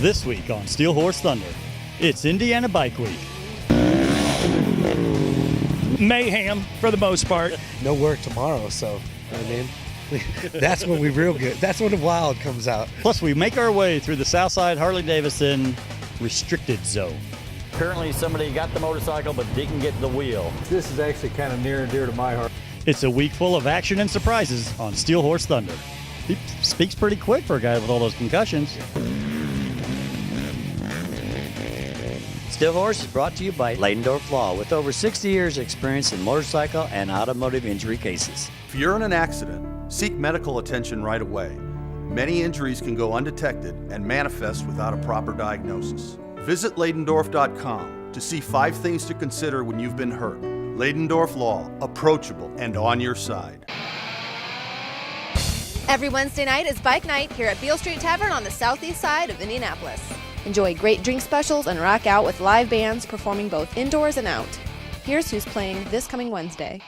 This week on Steel Horse Thunder, it's Indiana Bike Week. Mayhem for the most part. No work tomorrow, so, you know what I mean? That's when we real good. That's when the wild comes out. Plus, we make our way through the Southside Harley-Davidson restricted zone. Apparently somebody got the motorcycle but didn't get the wheel. This is actually kind of near and dear to my heart. It's a week full of action and surprises on Steel Horse Thunder. He speaks pretty quick for a guy with all those concussions. Steel Horse is brought to you by Ladendorf Law, with over 60 years experience in motorcycle and automotive injury cases. If you're in an accident, seek medical attention right away. Many injuries can go undetected and manifest without a proper diagnosis. Visit Ladendorf.com to see 5 things to consider when you've been hurt. Ladendorf Law, approachable and on your side. Every Wednesday night is Bike Night here at Beale Street Tavern on the southeast side of Indianapolis. Enjoy great drink specials and rock out with live bands performing both indoors and out. Here's who's playing this coming Wednesday.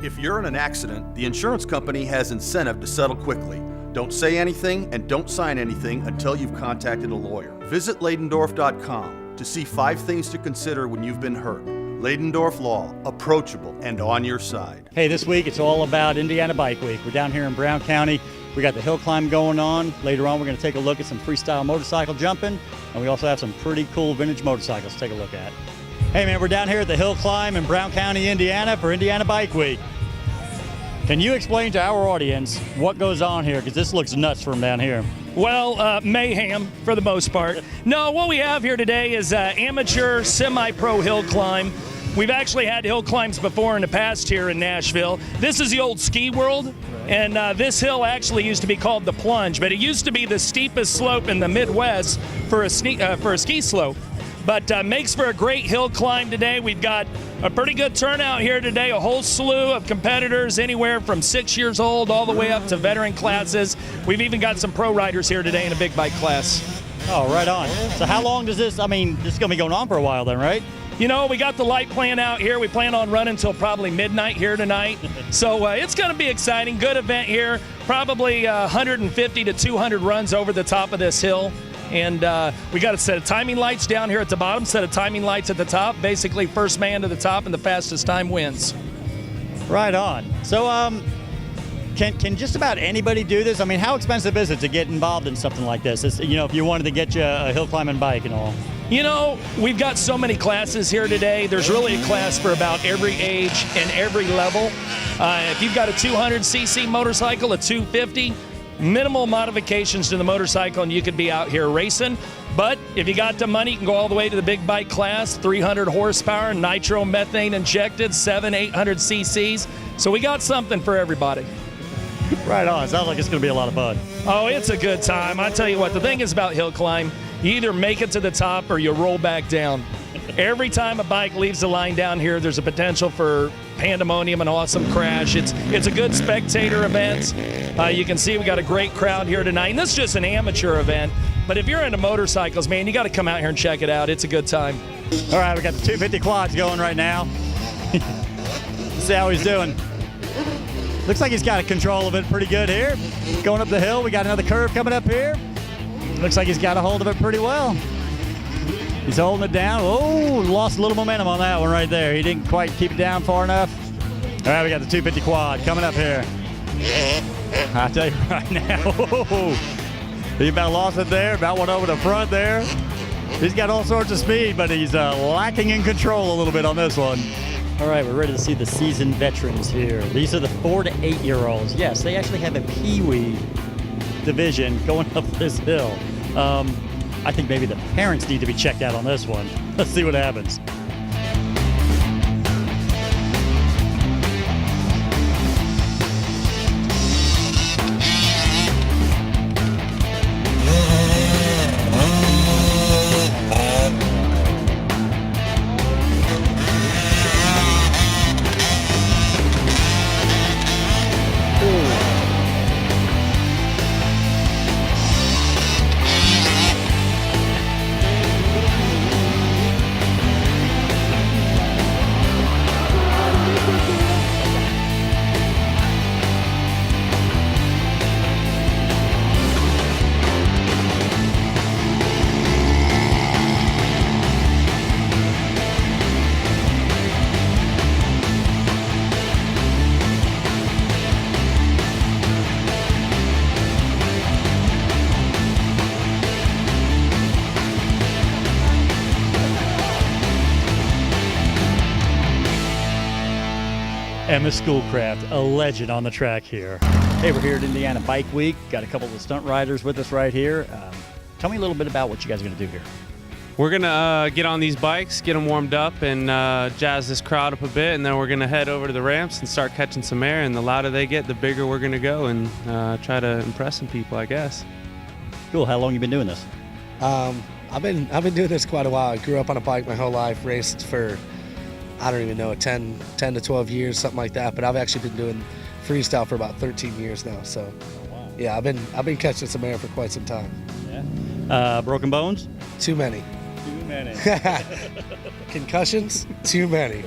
If you're in an accident, the insurance company has incentive to settle quickly. Don't say anything and don't sign anything until you've contacted a lawyer. Visit Ladendorf.com to see 5 things to consider when you've been hurt. Ladendorf Law, approachable and on your side. Hey, this week it's all about Indiana Bike Week. We're down here in Brown County. We got the hill climb going on. Later on, we're going to take a look at some freestyle motorcycle jumping, and we also have some pretty cool vintage motorcycles to take a look at. Hey man, we're down here at the hill climb in Brown County, Indiana for Indiana Bike Week. Can you explain to our audience what goes on here? Because this looks nuts from down here. Well, mayhem for the most part. No, what we have here today is amateur semi-pro hill climb. We've actually had hill climbs before in the past here in Nashville. This is the old ski world, and this hill actually used to be called the Plunge, but it used to be the steepest slope in the Midwest for a ski slope. But makes for a great hill climb today. We've got a pretty good turnout here today, a whole slew of competitors anywhere from 6 years old all the way up to veteran classes. We've even got some pro riders here today in a big bike class. Oh, right on. So how long does this, this is going to be going on for a while then, right? You know, we got the light plan out here. We plan on running until probably midnight here tonight. So it's going to be exciting. Good event here. Probably 150 to 200 runs over the top of this hill. And we got a set of timing lights down here at the bottom, set of timing lights at the top. Basically, first man to the top and the fastest time wins. Right on. So can just about anybody do this? I mean, how expensive is it to get involved in something like this? It's, you know, if you wanted to get you a hill climbing bike and all. You know, we've got so many classes here today. There's really a class for about every age and every level. If you've got a 200cc motorcycle, a 250, minimal modifications to the motorcycle and you could be out here racing. But if you got the money, you can go all the way to the big bike class, 300 horsepower, nitro methane injected, 700-800 cc's. So we got something for everybody. Right on. Sounds like it's going to be a lot of fun. Oh, it's a good time. I tell you what, the thing is about hill climb, you either make it to the top or you roll back down. Every time a bike leaves the line down here, there's a potential for pandemonium, an awesome crash. It's a good spectator event. You can see we got a great crowd here tonight. And this is just an amateur event. But if you're into motorcycles, man, you got to come out here and check it out. It's a good time. All right, we got the 250 quads going right now. Let's see how he's doing. Looks like he's got a control of it pretty good here. Going up the hill, we got another curve coming up here. Looks like he's got a hold of it pretty well. He's holding it down. Oh, lost a little momentum on that one right there. He didn't quite keep it down far enough. All right, we got the 250 quad coming up here. I'll tell you right now, he about lost it there, about went over the front there. He's got all sorts of speed, but he's lacking in control a little bit on this one. All right, we're ready to see the seasoned veterans here. These are the 4 to 8 year olds. Yes, they actually have a Pee-wee division going up this hill. I think maybe the parents need to be checked out on this one. Let's see what happens. Emma Schoolcraft, a legend on the track here. Hey, we're here at Indiana Bike Week. Got a couple of the stunt riders with us right here. Tell me a little bit about what you guys are going to do here. We're going to get on these bikes, get them warmed up, and jazz this crowd up a bit, and then we're going to head over to the ramps and start catching some air, and the louder they get, the bigger we're going to go and try to impress some people, I guess. Cool. How long you been doing this? I've been doing this quite a while. I grew up on a bike my whole life, raced for, I don't even know, 10 to 12 years, something like that, but I've actually been doing freestyle for about 13 years now, so yeah, I've been catching some air for quite some time. Yeah. Broken bones? Too many. Too many. Concussions? Too many.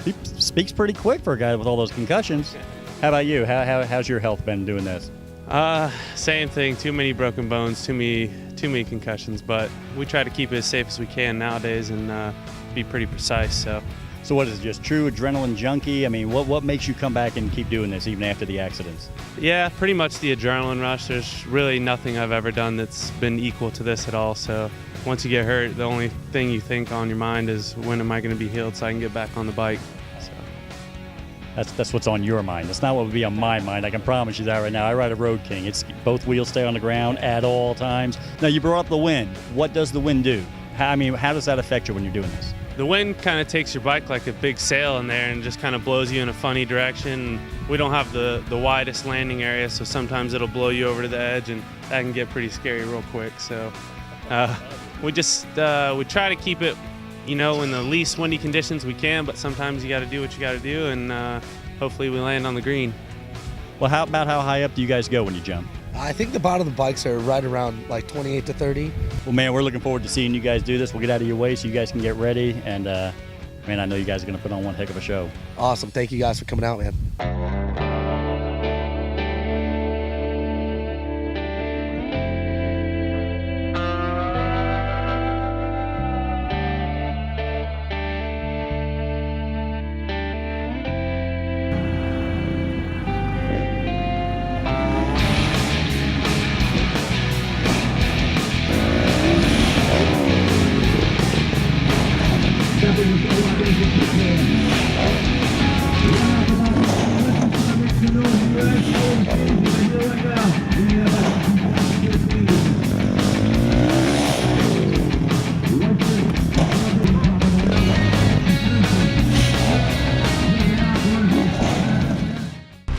He speaks pretty quick for a guy with all those concussions. How about you? How's your health been doing this? Same thing. Too many broken bones, too many concussions, but we try to keep it as safe as we can nowadays and be pretty precise. So what is it, just true adrenaline junkie? I mean, what makes you come back and keep doing this even after the accidents? yeah, pretty much the adrenaline rush. There's really nothing I've ever done that's been equal to this at all. So once you get hurt, the only thing you think on your mind is when am I going to be healed so I can get back on the bike. So That's what's on your mind. That's not what would be on my mind. I can promise you that right now. I ride a Road King. It's both wheels stay on the ground at all times. Now, you brought up the wind. What does the wind do? How does that affect you when you're doing this? the wind kind of takes your bike like a big sail in there and just kind of blows you in a funny direction. We don't have the widest landing area, so sometimes it'll blow you over to the edge, and that can get pretty scary real quick. So we try to keep it, in the least windy conditions we can, but sometimes you got to do what you got to do, and hopefully we land on the green. Well, how high up do you guys go when you jump? I think the bottom of the bikes are right around like 28 to 30. Well, man, we're looking forward to seeing you guys do this. We'll get out of your way so you guys can get ready. And, man, I know you guys are going to put on one heck of a show. Awesome. Thank you guys for coming out, man.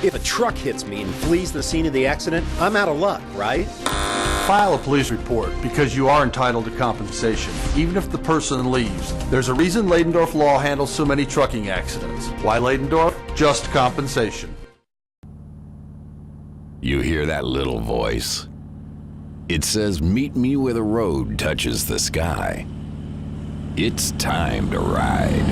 If a truck hits me and flees the scene of the accident, I'm out of luck, right? File a police report because you are entitled to compensation, even if the person leaves. There's a reason Ladendorf Law handles so many trucking accidents. Why Ladendorf? Just compensation. You hear that little voice? It says, "Meet me where the road touches the sky." It's time to ride.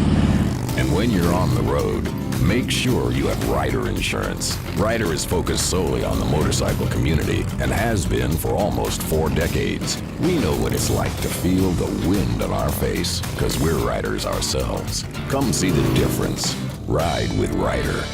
And when you're on the road, make sure you have Ryder insurance. Ryder is focused solely on the motorcycle community and has been for almost 4 decades. We know what it's like to feel the wind on our face because we're riders ourselves. Come see the difference. Ride with Ryder.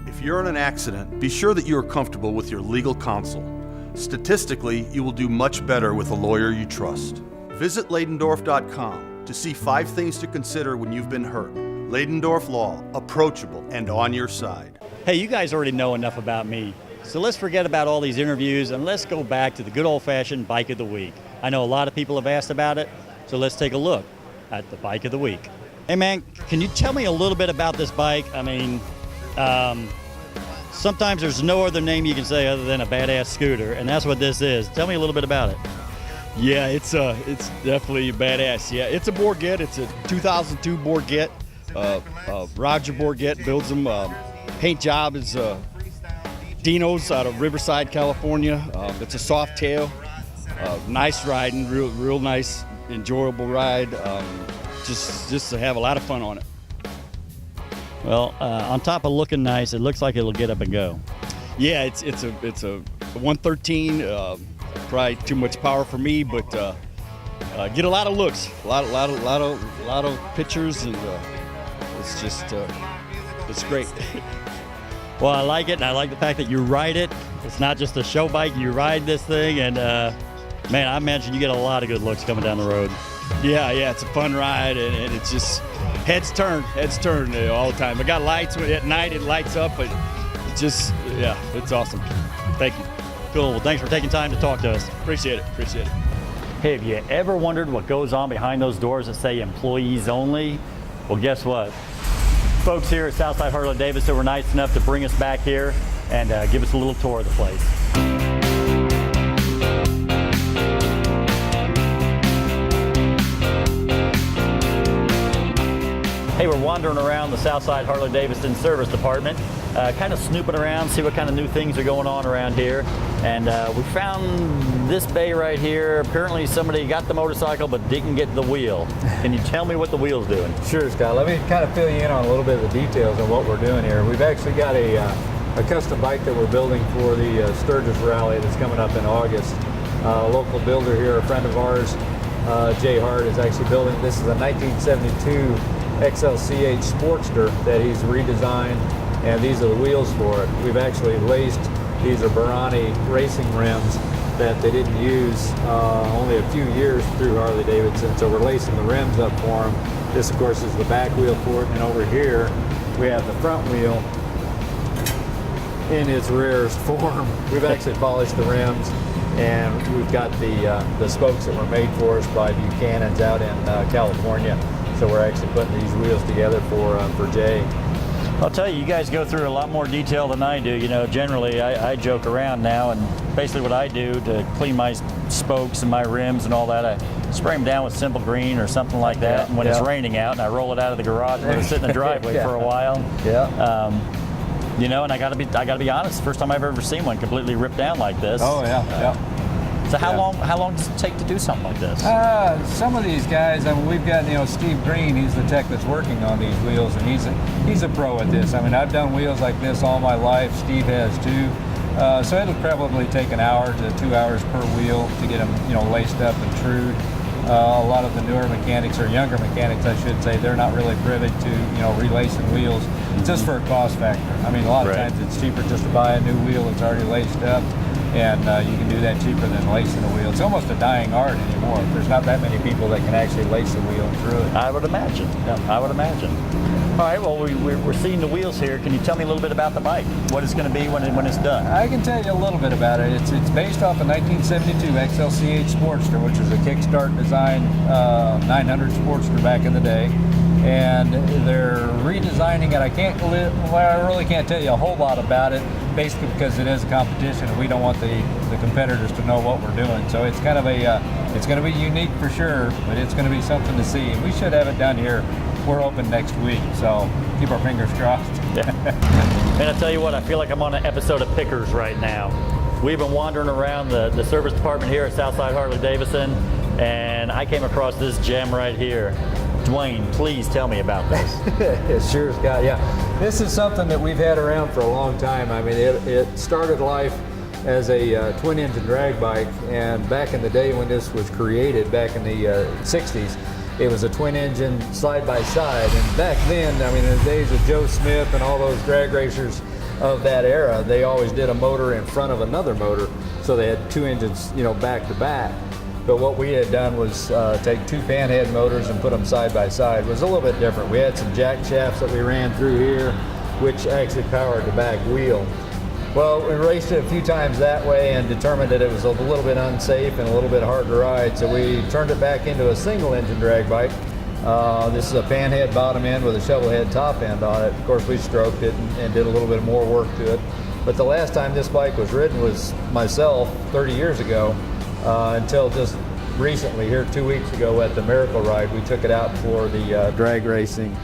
If you're in an accident, be sure that you are comfortable with your legal counsel. Statistically, you will do much better with a lawyer you trust. Visit Ladendorf.com to see 5 things to consider when you've been hurt. Ladendorf Law, approachable and on your side. Hey, you guys already know enough about me, so let's forget about all these interviews and let's go back to the good old-fashioned Bike of the Week. I know a lot of people have asked about it, so let's take a look at the Bike of the Week. Hey man, can you tell me a little bit about this bike? I mean, sometimes there's no other name you can say other than a badass scooter, and that's what this is. Tell me a little bit about it. Yeah, it's definitely badass. Yeah, it's a Bourget. It's a 2002 Bourget. Roger Bourget builds them. Paint job is Dino's out of Riverside, California. It's a soft tail. Nice riding, real nice, enjoyable ride. Just to have a lot of fun on it. Well, on top of looking nice, it looks like it'll get up and go. Yeah, it's a 113. Probably too much power for me, but get a lot of looks, a lot of pictures, and it's just it's great. Well, I like it, and I like the fact that you ride it. It's not just a show bike; you ride this thing, and man, I imagine you get a lot of good looks coming down the road. Yeah, it's a fun ride, and it's just heads turn all the time. I got lights at night, it lights up, but it's just, yeah, it's awesome. Thank you. Cool. Well, thanks for taking time to talk to us. Appreciate it. Hey, have you ever wondered what goes on behind those doors that say employees only? Well, guess what? Folks here at Southside Harley-Davidson were nice enough to bring us back here and give us a little tour of the place. Hey, we're wandering around the Southside Harley-Davidson Service Department, kind of snooping around, see what kind of new things are going on around here. And we found this bay right here. Apparently somebody got the motorcycle but didn't get the wheel. Can you tell me what the wheel's doing? Sure, Scott. Let me kind of fill you in on a little bit of the details of what we're doing here. We've actually got a custom bike that we're building for the Sturgis Rally that's coming up in August. A local builder here, a friend of ours, Jay Hart, is actually building. This is a 1972 XLCH Sportster that he's redesigned, and these are the wheels for it. We've actually laced, these are Barani racing rims that they didn't use only a few years through Harley-Davidson, so we're lacing the rims up for them. This, of course, is the back wheel for it, and over here we have the front wheel in its rarest form. We've actually polished the rims, and we've got the spokes that were made for us by Buchanan's out in California. So we're actually putting these wheels together for Jay. I'll tell you, you guys go through a lot more detail than I do. You know, generally I joke around now, and basically what I do to clean my spokes and my rims and all that, I spray them down with Simple Green or something like that. Yeah, and when it's raining out, and I roll it out of the garage and let it sit in the driveway for a while. Yeah. You know, and I gotta be honest. First time I've ever seen one completely ripped down like this. Oh yeah. So how long does it take to do something like this? Some of these guys, I mean, we've got, Steve Green, he's the tech that's working on these wheels, and he's a pro at this. I mean, I've done wheels like this all my life. Steve has too. So it'll probably take an hour to 2 hours per wheel to get them, laced up and trued. A lot of the newer mechanics, or younger mechanics, I should say, they're not really privy to, relacing wheels just for a cost factor. I mean, a lot of times it's cheaper just to buy a new wheel that's already laced up. And you can do that cheaper than lacing a wheel. It's almost a dying art anymore. There's not that many people that can actually lace a wheel through it. I would imagine. Yeah, I would imagine. All right, well, we're seeing the wheels here. Can you tell me a little bit about the bike? What it's going to be when it's done? I can tell you a little bit about it. It's based off a 1972 XLCH Sportster, which is a kickstart design 900 Sportster back in the day. And they're redesigning it. I really can't tell you a whole lot about it, basically because it is a competition and we don't want the competitors to know what we're doing. So it's kind of it's going to be unique for sure, but it's going to be something to see. And we should have it done here. We're open next week, so keep our fingers crossed. And I tell you what, I feel like I'm on an episode of Pickers right now. We've been wandering around the service department here at Southside Harley-Davidson, and I came across this gem right here. Dwayne, please tell me about this. Sure, Scott. Yeah, this is something that we've had around for a long time. I mean, it started life as a twin-engine drag bike, and back in the day when this was created, back in the 60s, it was a twin-engine side-by-side. And back then, I mean, in the days of Joe Smith and all those drag racers of that era, they always did a motor in front of another motor, so they had two engines, back to back. But what we had done was take two panhead motors and put them side by side. It was a little bit different. We had some jack shafts that we ran through here, which actually powered the back wheel. Well, we raced it a few times that way and determined that it was a little bit unsafe and a little bit hard to ride, so we turned it back into a single engine drag bike. This is a panhead bottom end with a shovel head top end on it. Of course, we stroked it and did a little bit more work to it. But the last time this bike was ridden was myself 30 years ago. Until just recently, here 2 weeks ago at the Miracle Ride, we took it out for the drag racing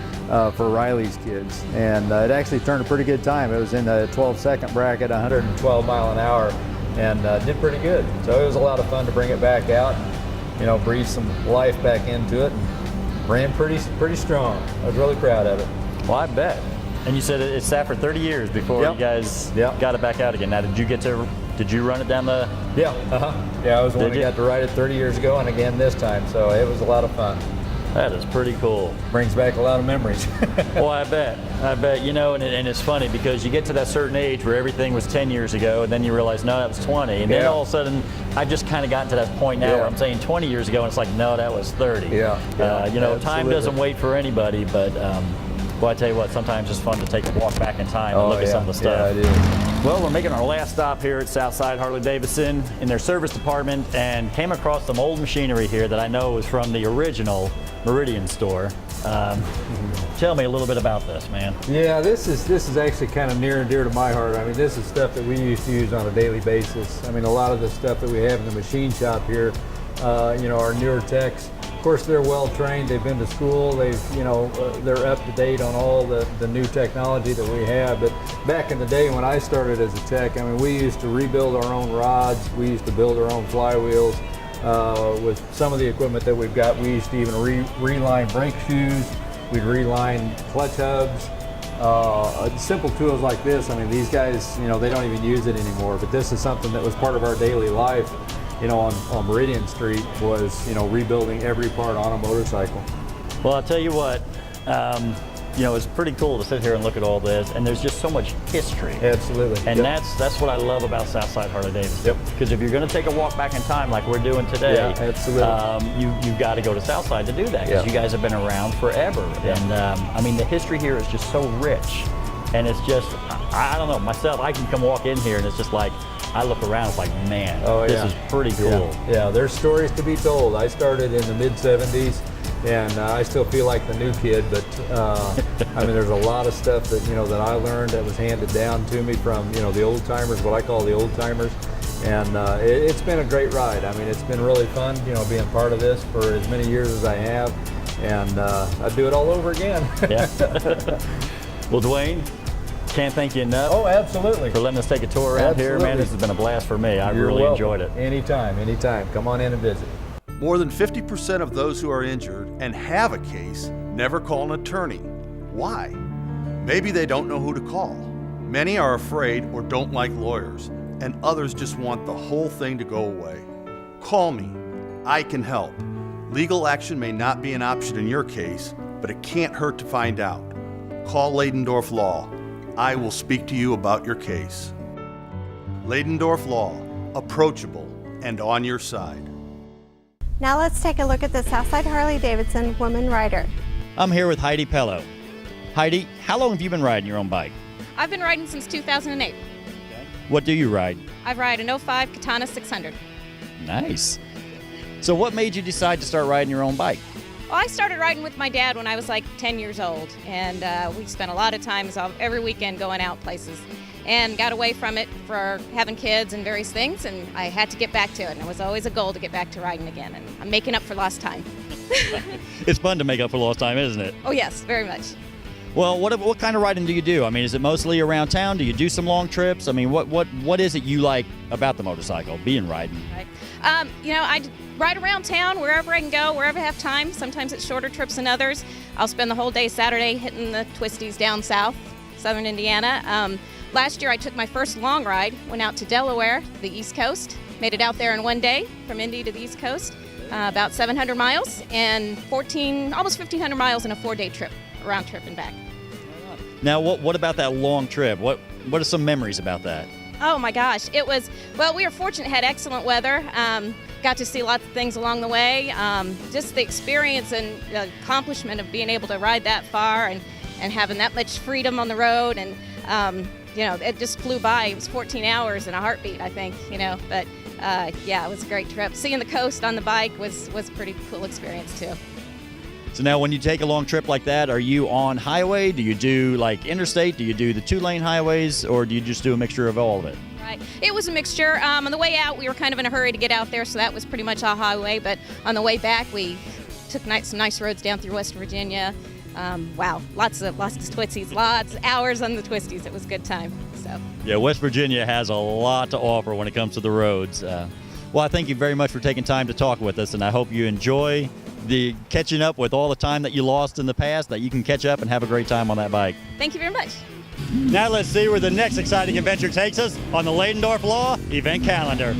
for Riley's kids. And it actually turned a pretty good time. It was in the 12-second bracket, 112 mile an hour, and did pretty good. So it was a lot of fun to bring it back out and, breathe some life back into it. And ran pretty strong. I was really proud of it. Well, I bet. And you said it sat for 30 years before you guys got it back out again. Now, did you run it down the... Yeah, I was the one that got to ride it 30 years ago and again this time, so it was a lot of fun. That is pretty cool. Brings back a lot of memories. Well, I bet. You know, and it's funny because you get to that certain age where everything was 10 years ago, and then you realize, no, that was 20. And then all of a sudden, I've just kind of gotten to that point now where I'm saying 20 years ago, and it's like, no, that was 30. You know, absolutely. time doesn't wait for anybody, but well, I tell you what, sometimes it's fun to take a walk back in time and look at some of the stuff. Yeah, it is. Well, we're making our last stop here at Southside Harley-Davidson in their service department and came across some old machinery here that I know was from the original Meridian store. Tell me a little bit about this, man. Yeah, this is actually kind of near and dear to my heart. I mean, this is stuff that we used to use on a daily basis. I mean, a lot of the stuff that we have in the machine shop here, you know, our newer techs, of course, they're well trained. They've been to school. They've, you know, they're up to date on all the new technology that we have. But back in the day when I started as a tech, I mean, we used to rebuild our own rods. We used to build our own flywheels. With some of the equipment that we've got, we used to even reline brake shoes. We'd reline clutch hubs. Simple tools like this, I mean, these guys, you know, they don't even use it anymore. But this is something that was part of our daily life. You know, on Meridian Street was, you know, rebuilding every part on a motorcycle. Well, I'll tell you what, you know, it's pretty cool to sit here and look at all this, and there's just so much history. Absolutely. And that's what I love about Southside Harley-Davidson. Yep. Because if you're going to take a walk back in time like we're doing today, you've got to go to Southside to do that, because you guys have been around forever. And I mean, the history here is just so rich, and it's just, I don't know, myself, I can come walk in here and it's just like, I look around, it's like, man, this is pretty cool. Yeah, there's stories to be told. I started in the mid-'70s, and I still feel like the new kid, but I mean, there's a lot of stuff that, you know, that I learned that was handed down to me from, you know, the old timers, what I call the old timers. And it's been a great ride. I mean, it's been really fun, you know, being part of this for as many years as I have, and I'd do it all over again. Yeah. Well, Dwayne, can't thank you enough. Oh, absolutely. For letting us take a tour around here, man. This has been a blast for me. I really enjoyed it. Anytime. Come on in and visit. More than 50% of those who are injured and have a case never call an attorney. Why? Maybe they don't know who to call. Many are afraid or don't like lawyers, and others just want the whole thing to go away. Call me. I can help. Legal action may not be an option in your case, but it can't hurt to find out. Call Ladendorf Law. I will speak to you about your case. Ladendorf Law, approachable and on your side. Now let's take a look at the Southside Harley-Davidson woman rider. I'm here with Heidi Pellow. Heidi, how long have you been riding your own bike? I've been riding since 2008. What do you ride? I ride an 05 Katana 600. Nice. So what made you decide to start riding your own bike? Well, I started riding with my dad when I was like 10 years old, and we spent a lot of time every weekend going out places, and got away from it for having kids and various things, and I had to get back to it, and it was always a goal to get back to riding again, and I'm making up for lost time. It's fun to make up for lost time, isn't it? Oh yes, very much. Well, what kind of riding do you do? I mean, is it mostly around town? Do you do some long trips? I mean, what is it you like about the motorcycle, being riding? Right. You know, I ride around town wherever I can go, wherever I have time. Sometimes it's shorter trips than others. I'll spend the whole day Saturday hitting the twisties down south, southern Indiana. Last year I took my first long ride, went out to Delaware, the East Coast, made it out there in one day from Indy to the East Coast, about 700 miles and almost 1,500 miles in a 4-day trip, a round trip and back. Now, what about that long trip? What are some memories about that? Oh my gosh, it was, well, we were fortunate, had excellent weather, got to see lots of things along the way, just the experience and the accomplishment of being able to ride that far and having that much freedom on the road, and you know, it just flew by. It was 14 hours in a heartbeat, I think, you know, but yeah, it was a great trip. Seeing the coast on the bike was a pretty cool experience too. So now when you take a long trip like that, are you on highway? Do you do like interstate? Do you do the 2-lane highways, or do you just do a mixture of all of it? Right. It was a mixture. On the way out, we were kind of in a hurry to get out there, so that was pretty much all highway. But on the way back, we took some nice roads down through West Virginia. Wow, lots of twisties, lots of hours on the twisties. It was a good time. So. Yeah, West Virginia has a lot to offer when it comes to the roads. Well, I thank you very much for taking time to talk with us, and I hope you enjoy the catching up with all the time that you lost in the past, that you can catch up and have a great time on that bike. Thank you very much. Now let's see where the next exciting adventure takes us on the Ladendorf Law event calendar.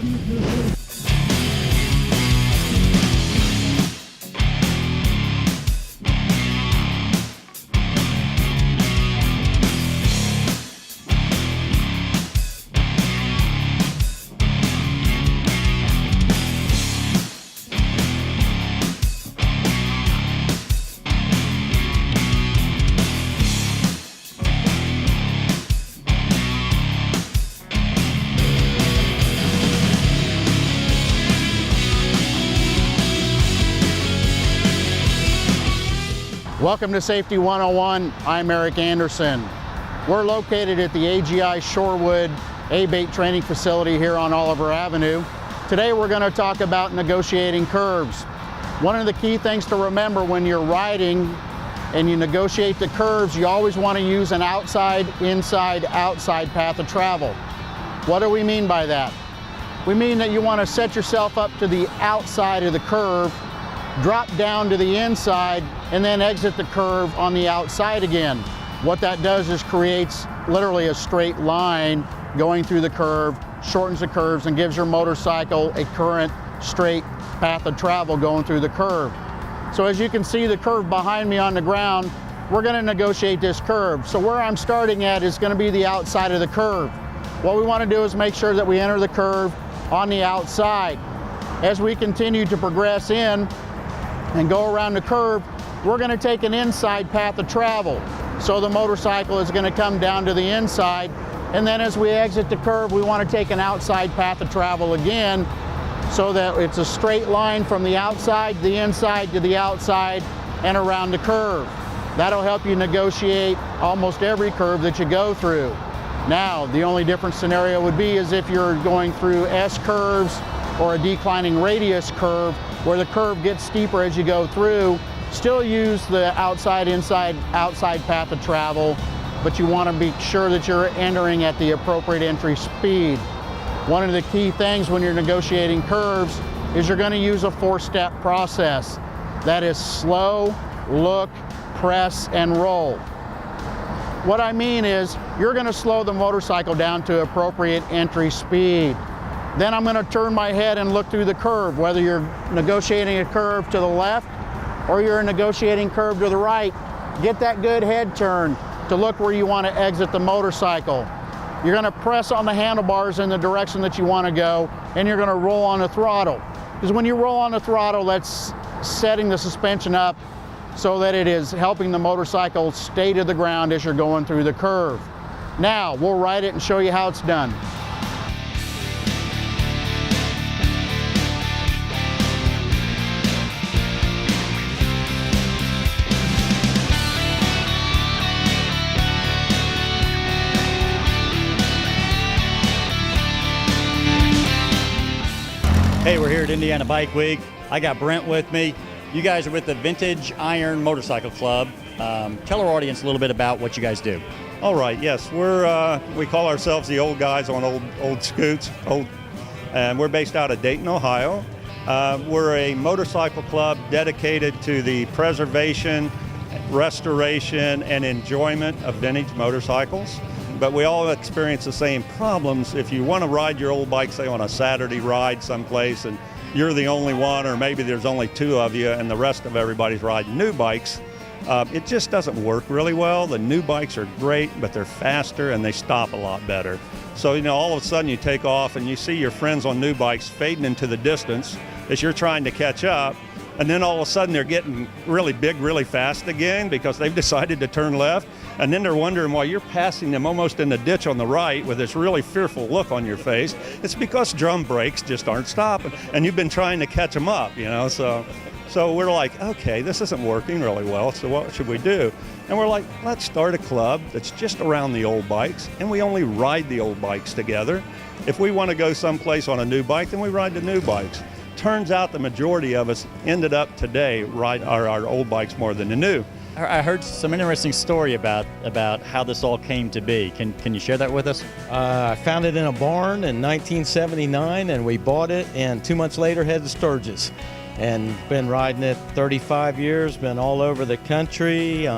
Welcome to Safety 101. I'm Eric Anderson. We're located at the AGI Shorewood A-Bait training facility here on Oliver Avenue. Today we're going to talk about negotiating curves. One of the key things to remember when you're riding and you negotiate the curves, you always want to use an outside, inside, outside path of travel. What do we mean by that? We mean that you want to set yourself up to the outside of the curve, drop down to the inside, and then exit the curve on the outside again. What that does is creates literally a straight line going through the curve, shortens the curves, and gives your motorcycle a current, straight path of travel going through the curve. So as you can see the curve behind me on the ground, we're going to negotiate this curve. So where I'm starting at is going to be the outside of the curve. What we want to do is make sure that we enter the curve on the outside. As we continue to progress in and go around the curve, we're going to take an inside path of travel. So the motorcycle is going to come down to the inside, and then as we exit the curve, we want to take an outside path of travel again, so that it's a straight line from the outside, the inside to the outside, and around the curve. That'll help you negotiate almost every curve that you go through. Now, the only different scenario would be is if you're going through S curves or a declining radius curve, where the curve gets steeper as you go through. Still use the outside, inside, outside path of travel, but you want to be sure that you're entering at the appropriate entry speed. One of the key things when you're negotiating curves is you're going to use a 4-step process. That is slow, look, press, and roll. What I mean is you're going to slow the motorcycle down to appropriate entry speed. Then I'm going to turn my head and look through the curve, whether you're negotiating a curve to the left or you're negotiating curve to the right. Get that good head turn to look where you want to exit the motorcycle. You're going to press on the handlebars in the direction that you want to go, and you're going to roll on the throttle. Because when you roll on the throttle, that's setting the suspension up so that it is helping the motorcycle stay to the ground as you're going through the curve. Now, we'll ride it and show you how it's done. Hey, we're here at Indiana Bike Week. I got Brent with me. You guys are with the Vintage Iron Motorcycle Club. Tell our audience a little bit about what you guys do. All right, yes, we call ourselves the old guys on old scoots, and we're based out of Dayton, Ohio. We're a motorcycle club dedicated to the preservation, restoration, and enjoyment of vintage motorcycles. But we all experience the same problems. If you want to ride your old bike, say on a Saturday ride someplace, and you're the only one, or maybe there's only 2 of you and the rest of everybody's riding new bikes, it just doesn't work really well. The new bikes are great, but they're faster and they stop a lot better. So, all of a sudden you take off and you see your friends on new bikes fading into the distance as you're trying to catch up. And then all of a sudden they're getting really big, really fast again because they've decided to turn left. And then they're wondering why you're passing them almost in the ditch on the right with this really fearful look on your face. It's because drum brakes just aren't stopping. And you've been trying to catch them up, So we're like, okay, this isn't working really well, so what should we do? And we're like, let's start a club that's just around the old bikes, and we only ride the old bikes together. If we want to go someplace on a new bike, then we ride the new bikes. Turns out the majority of us ended up today ride our old bikes more than the new. I heard some interesting story about how this all came to be. Can you share that with us? I found it in a barn in 1979, and we bought it, and 2 months later headed to Sturgis. And been riding it 35 years, been all over the country.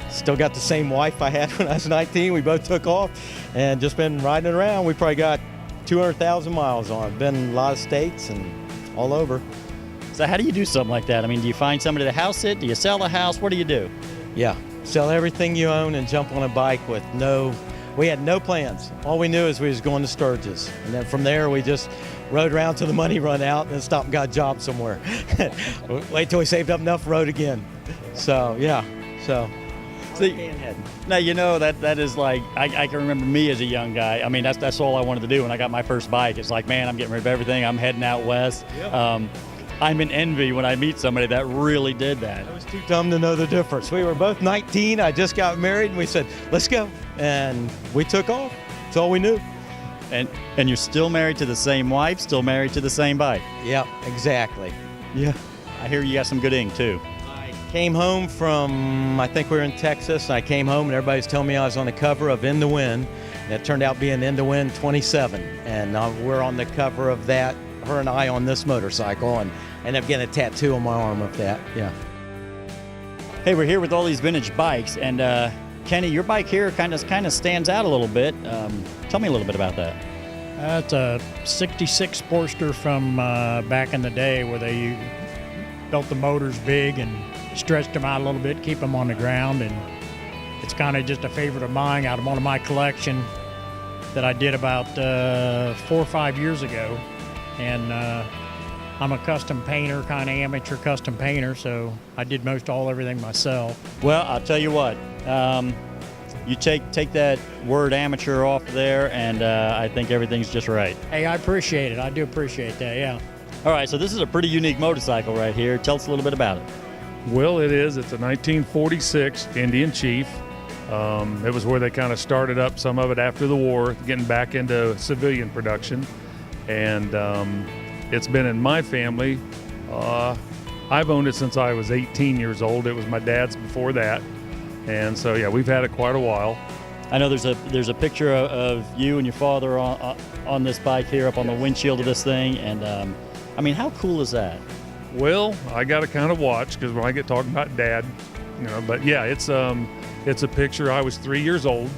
Still got the same wife I had when I was 19. We both took off and just been riding it around. We probably got 200,000 miles on it. Been in a lot of states and all over. So how do you do something like that? I mean, do you find somebody to house it? Do you sell the house? What do you do? Yeah, sell everything you own and jump on a bike with we had no plans. All we knew is we was going to Sturgis. And then from there, we just rode around till the money run out and then stopped and got a job somewhere. Wait till we saved up enough, rode again. So, yeah, so. Now, that is like, I can remember me as a young guy. I mean, that's all I wanted to do when I got my first bike. It's like, man, I'm getting rid of everything. I'm heading out west. Yep. I'm in envy when I meet somebody that really did that. I was too dumb to know the difference. We were both 19. I just got married, and we said, let's go. And we took off. That's all we knew. And you're still married to the same wife, still married to the same bike. Yep, exactly. Yeah. I hear you got some good ink, too. I came home from, I think we were in Texas, and I came home, and everybody's telling me I was on the cover of In the Wind. And it turned out being In the Wind 27. And we're on the cover of that, her and I on this motorcycle, and ended up getting a tattoo on my arm of that, yeah. Hey, we're here with all these vintage bikes, and Kenny, your bike here kind of stands out a little bit. Tell me a little bit about that. It's a 66 Sportster from back in the day where they built the motors big and stretched them out a little bit, keep them on the ground, and it's kind of just a favorite of mine out of one of my collection that I did about 4 or 5 years ago. And I'm a custom painter, kind of amateur custom painter, so I did everything myself. Well, I'll tell you what, you take that word amateur off there, and I think everything's just right. Hey, I appreciate it. I do appreciate that, yeah. All right, so this is a pretty unique motorcycle right here. Tell us a little bit about it. Well, it is. It's a 1946 Indian Chief. It was where they kind of started up some of it after the war, getting back into civilian production. And it's been in my family. I've owned it since I was 18 years old. It was my dad's before that. And so, yeah, we've had it quite a while. I know there's a picture of you and your father on this bike here up on the windshield of this thing. And, I mean, how cool is that? Well, I got to kind of watch because when I get talking about Dad, but yeah, it's a picture. I was 3 years old,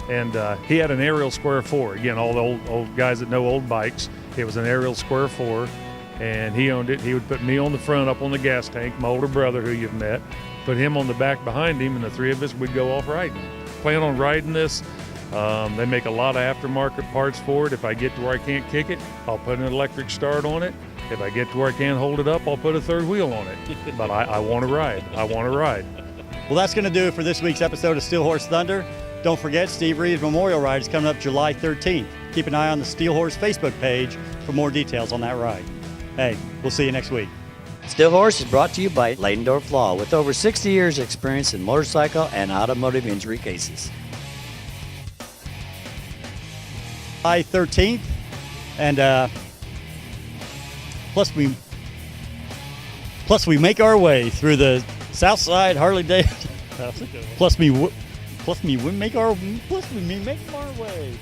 and he had an Ariel Square 4. Again, all the old guys that know old bikes, it was an Ariel Square 4, and he owned it. He would put me on the front up on the gas tank, my older brother who you've met, put him on the back behind him, and the three of us would go off riding. Plan on riding this. They make a lot of aftermarket parts for it. If I get to where I can't kick it, I'll put an electric start on it. If I get to where I can't hold it up, I'll put a third wheel on it. But I want to ride. I want to ride. Well, that's going to do it for this week's episode of Steel Horse Thunder. Don't forget, Steve Reeves Memorial Ride is coming up July 13th. Keep an eye on the Steel Horse Facebook page for more details on that ride. Hey, we'll see you next week. Steel Horse is brought to you by Ladendorf Law, with over 60 years experience in motorcycle and automotive injury cases. July 13th, and plus we make our way through the South Side Harley Davidson. Plus we make our way.